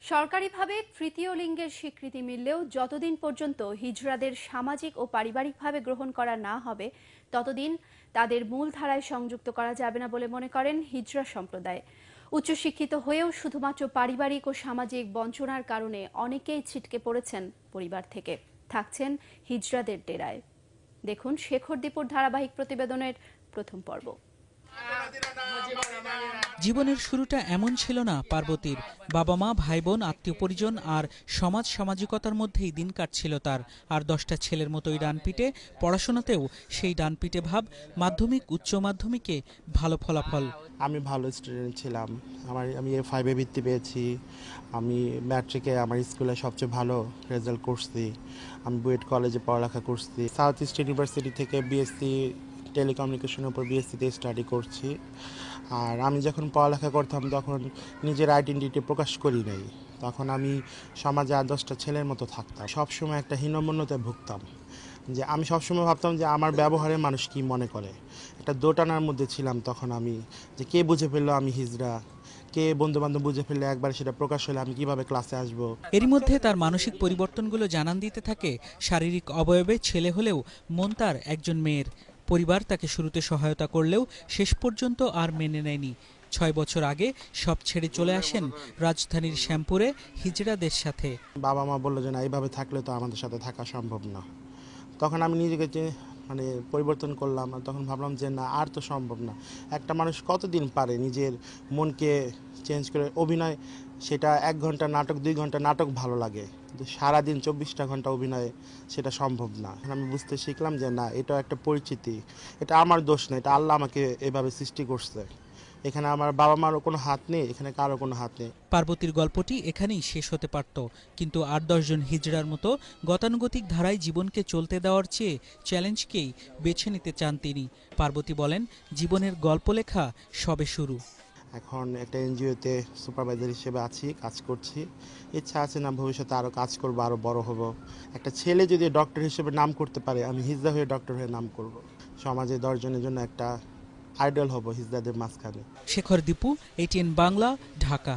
সরকারিভাবে তৃতীয় লিঙ্গের স্বীকৃতি মিললেও যতদিন পর্যন্ত হিজড়াদের সামাজিক ও পারিবারিকভাবে গ্রহণ করা না হবে ততদিন তাদের মূলধারায় সংযুক্ত করা যাবে না বলে মনে করেন হিজড়া সম্প্রদায়। উচ্চশিক্ষিত হয়েও শুধুমাত্র পারিবারিক ও সামাজিক বঞ্চনার কারণে অনেকেই ছিটকে পড়েছেন পরিবার থেকে, থাকছেন হিজড়াদের ডেরায়। দেখুন শেখর দীপুর ধারাবাহিক প্রতিবেদনের প্রথম পর্ব। জীবনের শুরুটা এমন ছিল না পার্বতীর। বাবা মা, ভাই বোন, আত্মীয় পরিজন আর সামাজিকতার মধ্যেই দিন কাটছিল তার। আর 10টা ছেলের মতোই ডানপিটে, পড়াশোনাতেও সেই ডানপিটে ভাব। মাধ্যমিক, উচ্চ মাধ্যমিকে ভালো ফলাফল। আমি ভালো স্টুডেন্ট ছিলাম। আমি A5-এ বৃত্তি পেয়েছি। আমি ম্যাট্রিকে আমার স্কুলে সবচেয়ে ভালো রেজাল্ট করছি। আমি বুয়েট কলেজে পড়ালেখা করছি। সাউথ ইস্ট ইউনিভার্সিটি থেকে বিএসসি টেলিকমিউনিকেশনের উপর বিএসসিতে স্টাডি করছি। আর আমি যখন পড়ালেখা করতাম তখন নিজের আইডেন্টিটি প্রকাশ করি নাই। তখন আমি সমাজে আর 10টা ছেলের মতো থাকতাম। সবসময় একটা হীনমন্যতায় ভুগতাম। যে আমি সবসময় ভাবতাম যে আমার ব্যবহারে মানুষ কি মনে করে। একটা দোটানার মধ্যে ছিলাম তখন আমি, যে কে বুঝে ফেললো আমি হিজড়া, কে বন্ধুবান্ধব বুঝে ফেললে একবার সেটা প্রকাশ হলে আমি কিভাবে ক্লাসে আসবো। এরই মধ্যে তার মানসিক পরিবর্তনগুলো জানান দিতে থাকে শারীরিক অবয়বে ছেলে হলেও মন তার একজন মেয়ের। পরিবার তাকে শুরুতে সহায়তা করলেও শেষ পর্যন্ত আর মেনে নেয়নি। 6 বছর আগে সব ছেড়ে চলে আসেন রাজধানীর শ্যামপুরে হিজড়াদের সাথে। বাবা মা বললো যে না, এইভাবে থাকলে তো আমাদের সাথে থাকা সম্ভব না। তখন আমি নিজেকে পরিবর্তন করলাম। আর তখন ভাবলাম যে না, আর তো সম্ভব না। একটা মানুষ কতদিন পারে নিজের মনকে চেঞ্জ করে। অভিনয় সেটা 1 ঘন্টা নাটক, 2 ঘন্টা নাটক ভালো লাগে, কিন্তু সারাদিন 24টা ঘন্টা অভিনয় সেটা সম্ভব না। আমি বুঝতে শিখলাম যে না, এটা একটা পরিচিতি, এটা আমার দোষ না, এটা আল্লাহ আমাকে এভাবে সৃষ্টি করছে। এখানে আমার বাবা মারও কোনো হাত নেই, এখানে কারো কোনো হাত নেই। পার্বতীর গল্পটি এখানেই শেষ হতে পারত, কিন্তু 8-10 জন হিজড়ার মতো গতানুগতিক ধারায় জীবনকে চলতে দেওয়ার চেয়ে চ্যালেঞ্জকেই বেছে নিতে চান তিনি। পার্বতী বলেন, জীবনের গল্প লেখা সবে শুরু। এখন একটা এনজিওতে সুপারভাইজার হিসেবে আছি, কাজ করছি। ইচ্ছা আছে না ভবিষ্যতে আরও কাজ করবো, আরও বড় হব। একটা ছেলে যদি ডক্টর হিসেবে নাম করতে পারে, আমি হিজড়া হয়ে ডক্টর হয়ে নাম করব। সমাজে 10 জনের জন্য একটা আইডল হব হিজড়াদের মাঝখানে। শেখর দীপু, ATN বাংলা, ঢাকা।